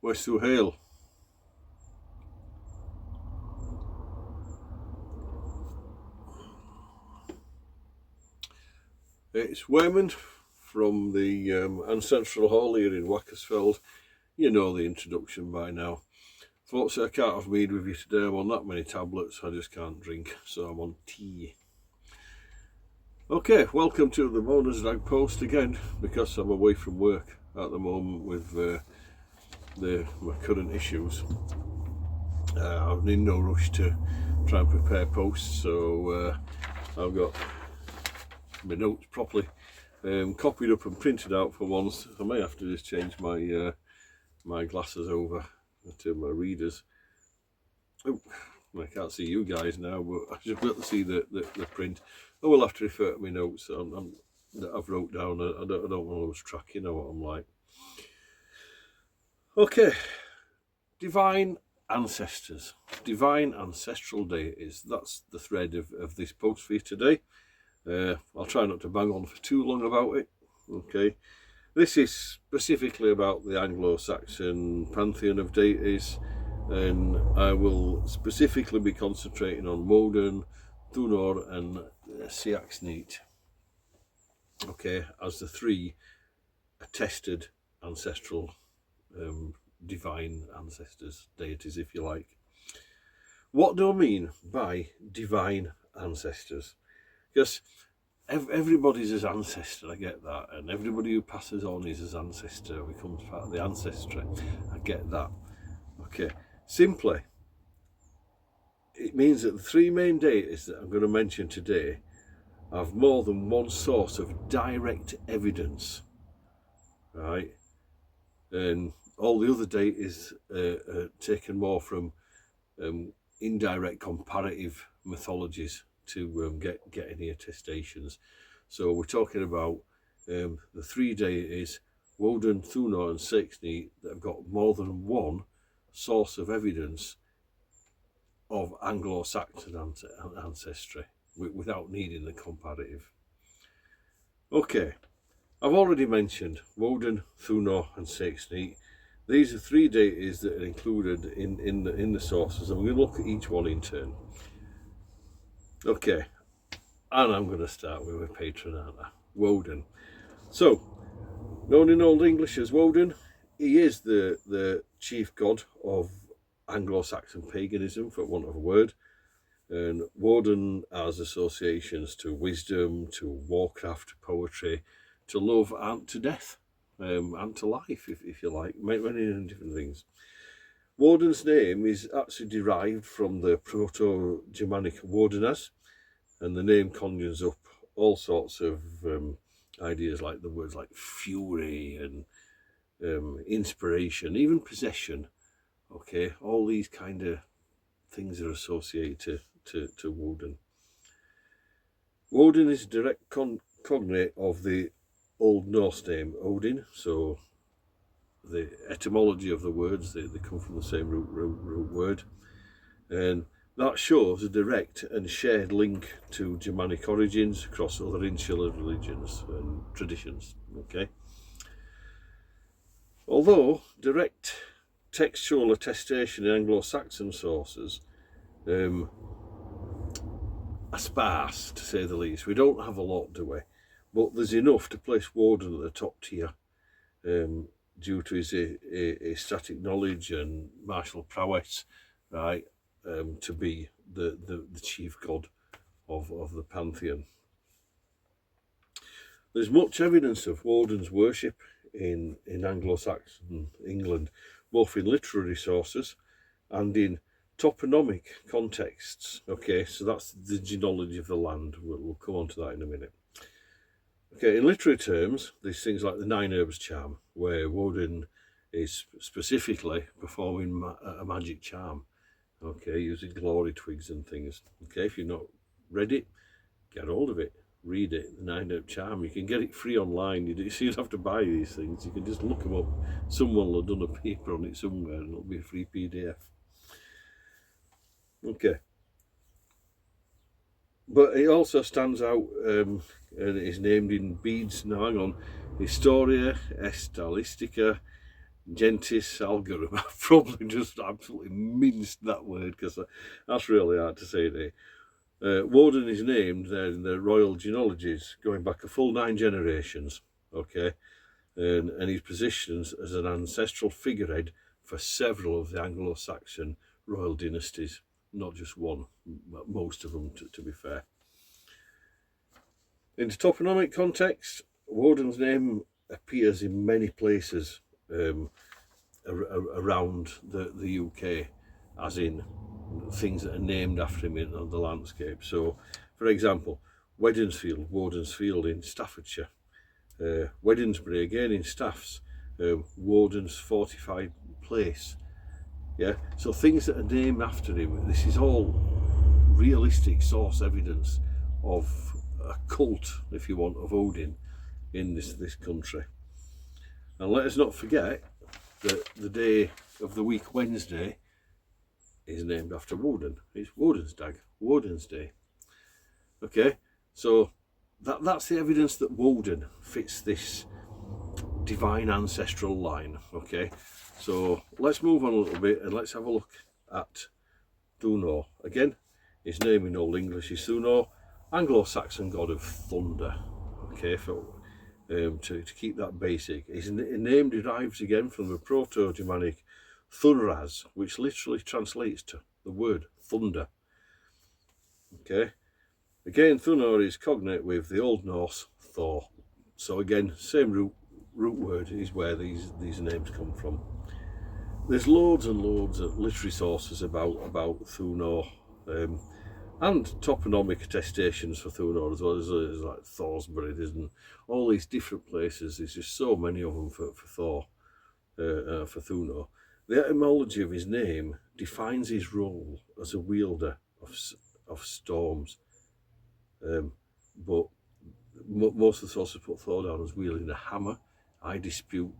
ᛗᚩᚾᚪᚋ᚞. It's Wayman from the Ancestral Hall here in ᛗᚩᚾᚪᚋ᚞. You know the introduction by now. Folks, I can't have mead with you today. I'm on that many tablets, I just can't drink, so I'm on tea. Okay, welcome to the Mourner's Rag Post again, because I'm away from work at the moment with my current issues. I'm in no rush to try and prepare posts, so I've got my notes properly copied up and printed out for once. I may have to just change my my glasses over to my readers. Oh, I can't see you guys now, but I should be able to see the print. I will have to refer to my notes that I've wrote down. I don't want to lose track, you know what I'm like. Okay, divine ancestors, divine ancestral deities. That's the thread of this post for you today. I'll try not to bang on for too long about it. Okay, this is specifically about the Anglo-Saxon pantheon of deities, and I will specifically be concentrating on Woden, ᛗᚩᚾᚪᚋ᚞ and ᛗᚩᚾᚪᚋ᚞. Okay, as the three attested ancestral divine ancestors, deities if you like. What do I mean by divine ancestors? Because everybody's his ancestor, I get that, and everybody who passes on is his ancestor, becomes part of the ancestry, I get that. Okay, simply, it means that the three main deities that I'm going to mention today have more than one source of direct evidence, right? And all the other deities are taken more from indirect comparative mythologies to get any attestations. So we're talking about the three deities, Woden, ᛗᚩᚾ and ᛗᚾᚪᚋ᚞, that have got more than one source of evidence of Anglo-Saxon ancestry without needing the comparative. Okay, I've already mentioned Woden, ᛗᚩᚾ and ᛗᚾᚪᚋ᚞. These are three deities that are included in the sources, and we're going to look at each one in turn. Okay, and I'm going to start with my patron, aren't I? Woden. So, known in Old English as Woden, he is the chief god of Anglo-Saxon paganism, for want of a word. And Woden has associations to wisdom, to warcraft, to poetry, to love and to death, and to life, if you like, many different things. Woden's name is actually derived from the Proto-Germanic Wodenas, and the name conjures up all sorts of ideas, like the words like fury and inspiration, even possession. Okay, all these kind of things are associated to Woden. Woden is a direct cognate of the Old Norse name Odin, so the etymology of the words, they come from the same root word, and that shows a direct and shared link to Germanic origins across other insular religions and traditions. Okay, although direct textual attestation in Anglo-Saxon sources are sparse, to say the least. We don't have a lot, do we? But there's enough to place Woden at the top tier, due to his ecstatic knowledge and martial prowess, right? To be the chief god of the pantheon. There's much evidence of Woden's worship in Anglo-Saxon England, both in literary sources and in toponymic contexts. Okay, so that's the genealogy of the land. We'll come on to that in a minute. Okay, in literary terms, there's things like the Nine Herbs charm, where Woden is specifically performing a magic charm. Okay, using glory twigs and things. Okay, if you've not read it, get hold of it, read it. The Nine Herb charm, you can get it free online. You don't have to buy these things. You can just look them up. Someone will have done a paper on it somewhere, and it'll be a free PDF. Okay, but it also stands out, and is named in beads. Now hang on, Historia Stylistica Gentis algorithm. I've probably just absolutely minced that word because that's really hard to say today. Woden is named there in the royal genealogies going back a full 9 generations, okay, and he's positioned as an ancestral figurehead for several of the Anglo-Saxon royal dynasties, not just one, but most of them, to be fair. In the toponomic context, Woden's name appears in many places around the UK, as in things that are named after him in the landscape. So, for example, Wednesfield, Wodensfield in Staffordshire, Wednesbury again in Staffs, Woden's fortified place. Yeah, so things that are named after him. This is all realistic source evidence of a cult, if you want, of Odin in this country. And let us not forget that the day of the week Wednesday is named after Woden. It's Wodensdag, Woden's Day. Okay, so that's the evidence that Woden fits this divine ancestral line. Okay, so let's move on a little bit and let's have a look at ᚗᚩᚾ. Again, his name in Old English is ᚗᚩᚾ, Anglo-Saxon god of thunder. Okay, to keep that basic. His name derives again from the Proto-Germanic ᚗᚩᚾᚪᚋ, which literally translates to the word thunder. Okay, again, ᚗᚩᚾ is cognate with the Old Norse Thor. So again, same root word is where these names come from. There's loads and loads of literary sources about ᚗᚩᚾ, and toponomic attestations for ᚗᚩᚾ as well, as like Thorsbury, and all these different places. There's just so many of them for Thor, for ᚗᚩᚾ. The etymology of his name defines his role as a wielder of storms, but most of the sources put Thor down as wielding a hammer. I dispute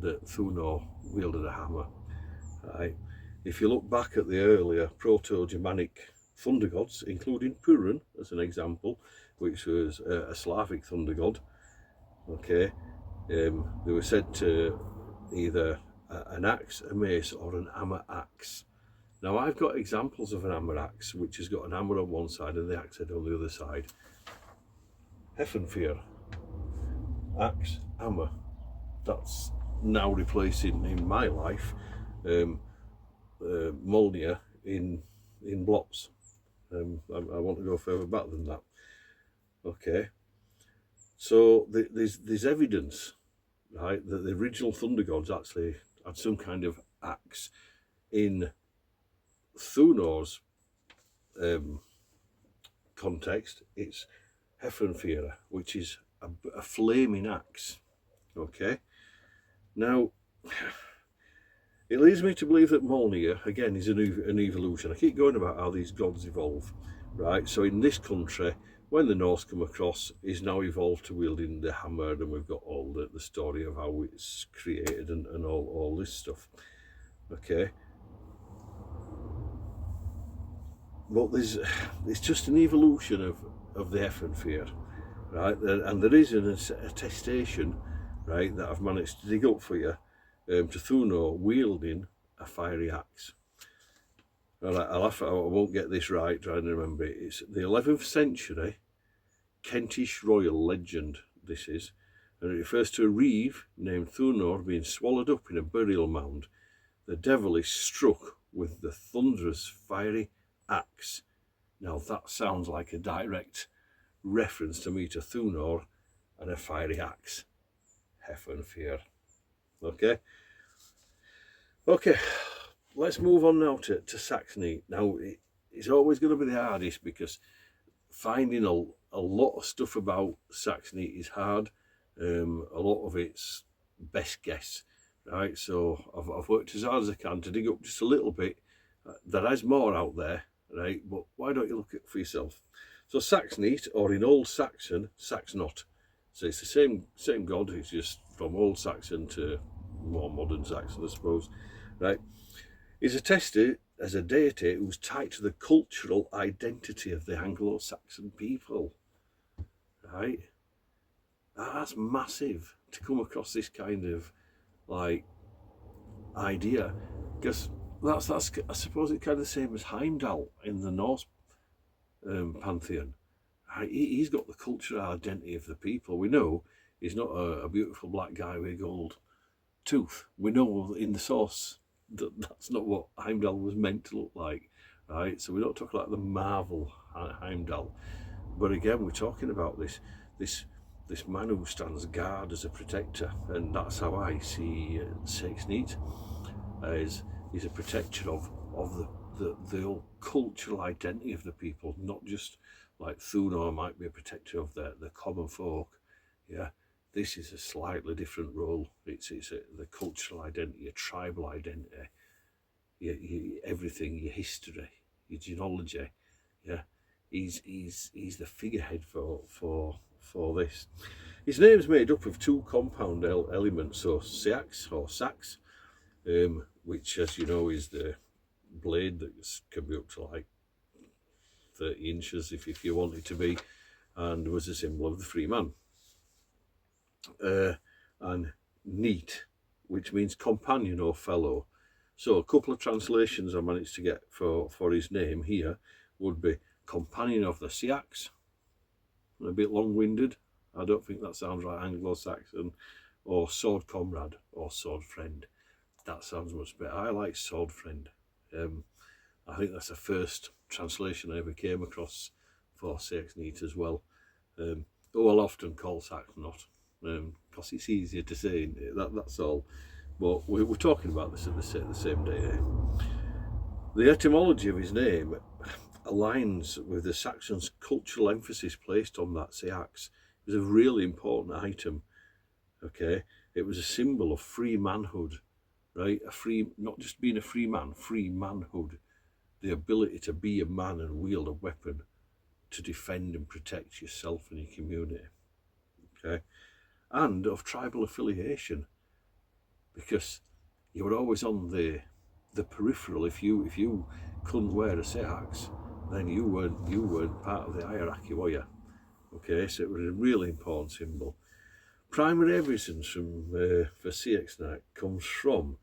that ᚗᚩᚾ wielded a hammer. Right? If you look back at the earlier Proto-Germanic thunder gods, including Purin as an example, which was a Slavic thunder god, okay, they were said to either an axe, a mace, or an hammer axe. Now I've got examples of an hammer axe which has got an hammer on one side and the axe head on the other side. ᚗᚩᚾᚪᚋ, axe, hammer. That's now replacing in my life Mjolnir in blocks. I want to go further back than that. Okay, so there's evidence, right, that the original thunder gods actually had some kind of axe. In ᚗᚩᚾ's context, it's ᚗᚩᚾᚪᚋ, which is a flaming axe. Okay, now it leads me to believe that Mjolnir again is an evolution. I keep going about how these gods evolve, right? So in this country, when the Norse come across, is now evolved to wielding the hammer, and we've got all the story of how it's created and all this stuff. Okay, but it's just an evolution of the ᚗᚩᚾᚪᚋ, right? And there is an attestation, right, that I've managed to dig up for you, to ᚗᚩᚾ wielding a fiery axe. All right, I won't get this right trying to remember it. It's the 11th century Kentish royal legend, this is, and it refers to a reeve named ᚗᚩᚾ being swallowed up in a burial mound. The devil is struck with the thunderous fiery axe. Now that sounds like a direct reference to me to ᚗᚩᚾ and a fiery axe. ᚗᚩᚾᚪᚋ. Okay, let's move on now to Saxony. Now, it's always going to be the hardest because finding a lot of stuff about Saxony is hard. A lot of it's best guess, right? So I've worked as hard as I can to dig up just a little bit. There is more out there, right? But why don't you look at it for yourself? So Saxony, or in Old Saxon, Saxnot. So it's the same god. It's just from Old Saxon to more modern Saxon, I suppose, right? Is attested as a deity who's tied to the cultural identity of the Anglo-Saxon people, right? That's massive to come across this kind of like idea, because that's I suppose it's kind of the same as Heimdall in the Norse pantheon. He's got the cultural identity of the people. We know he's not a beautiful black guy with a gold tooth. We know in the source that that's not what Heimdall was meant to look like, right? So we don't talk like the Marvel Heimdall, but again we're talking about this man who stands guard as a protector, and that's how I see ᚗᚩᚾᚪᚋ᚞ as he's a protector of the whole cultural identity of the people, not just like ᚗᚩᚾ might be a protector of the common folk. Yeah, this is a slightly different role. It's the cultural identity, a tribal identity, everything, your history, your genealogy. Yeah, he's the figurehead for this. His name's made up of two compound elements, so ᚗᚩᚾ or sax, which, as you know, is the blade that can be up to like 30 inches if you want it to be, and was a symbol of the free man. And neat, which means companion or fellow. So a couple of translations I managed to get for his name here would be companion of the ᚗᚩᚾ, a bit long-winded. I don't think that sounds right Anglo-Saxon. Or sword comrade or sword friend. That sounds much better. I like sword friend. I think that's the first translation I ever came across for ᚗᚩᚾᚪᚋ as well. I'll often call sax not, because it's easier to say, that's all. But we're talking about this at the same day. The etymology of his name aligns with the Saxons' cultural emphasis placed on that ᚗᚩᚾ. It was a really important item. Okay, it was a symbol of free manhood, right? Not just being a free man, free manhood, the ability to be a man and wield a weapon to defend and protect yourself and your community. Okay, and of tribal affiliation, because you were always on the peripheral. If you couldn't wear a ᚗᚩᚾ, then you weren't part of the hierarchy, were you? Okay, so it was a really important symbol. Primary evidence for ᚗᚩᚾᚪᚋ comes from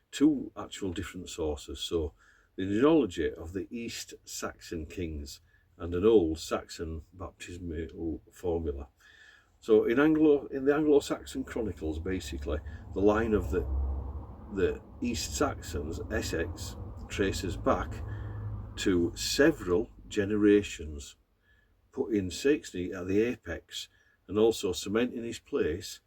two actual different sources. So the genealogy of the East Saxon kings and an old Saxon baptismal formula. So in the Anglo-Saxon chronicles, basically, the line of the East Saxons, Essex, traces back to several generations, putting ᚗᚩᚾᚪᚋ at the apex and also cementing his place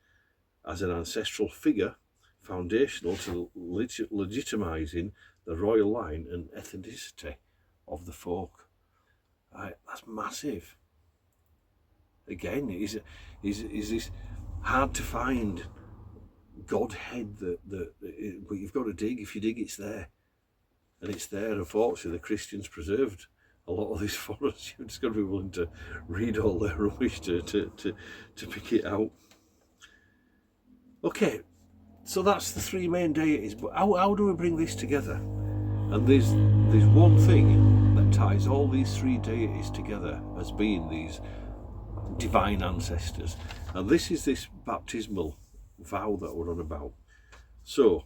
as an ancestral figure foundational to legitimising the royal line and ethnicity of the folk. Right, that's massive. Again, is this hard to find Godhead but you've got to dig. If you dig, it's there. And it's there. Unfortunately, the Christians preserved a lot of this for us. You've just got to be willing to read all their rubbish to pick it out. Okay, so that's the three main deities. But how do we bring this together? And there's one thing that ties all these three deities together as being these divine ancestors. And this is this baptismal vow that we're on about. So,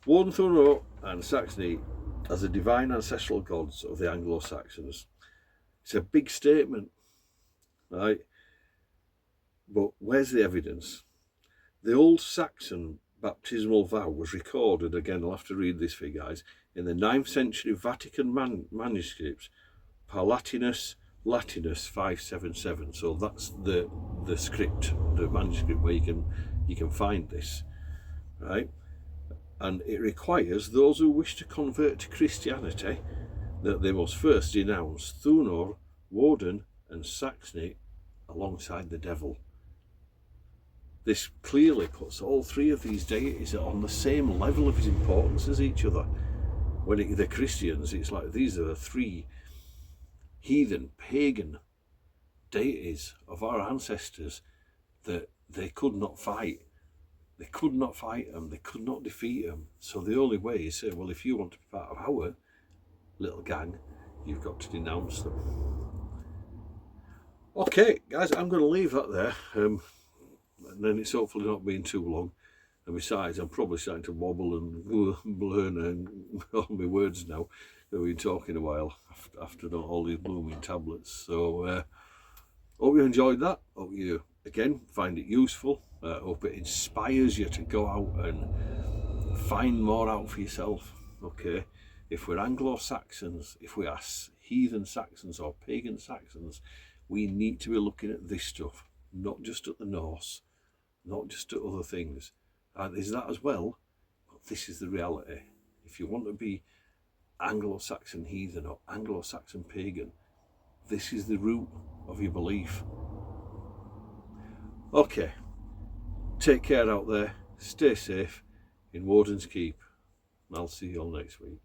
ᚗᚩᚾ and ᚗᚩᚾ as the divine ancestral gods of the Anglo-Saxons. It's a big statement, right? But where's the evidence? The old Saxon baptismal vow was recorded, again I'll have to read this for you guys, in the 9th century Vatican manuscripts, Latinus 577. So that's the script, the manuscript where you can find this, right? And it requires those who wish to convert to Christianity that they must first denounce ᚗᚪ, Woden and ᚗᚩᚾ alongside the devil. This clearly puts all three of these deities on the same level of importance as each other. When the Christians, it's like these are the three heathen, pagan deities of our ancestors that they could not fight. They could not fight them, they could not defeat them. So the only way is say, well, if you want to be part of our little gang, you've got to denounce them. Okay, guys, I'm going to leave that there. And then it's hopefully not being too long. And besides, I'm probably starting to wobble and learn all my words now. We've been talking a while after all these blooming tablets. So hope you enjoyed that. Hope you, again, find it useful. Hope it inspires you to go out and find more out for yourself. Okay, if we're Anglo-Saxons, if we are heathen Saxons or pagan Saxons, we need to be looking at this stuff, not just at the Norse, not just at other things. And is that as well, but this is the reality. If you want to be Anglo-Saxon heathen or Anglo-Saxon pagan, this is the root of your belief. Okay, take care out there, stay safe in Warden's Keep, and I'll see you all next week.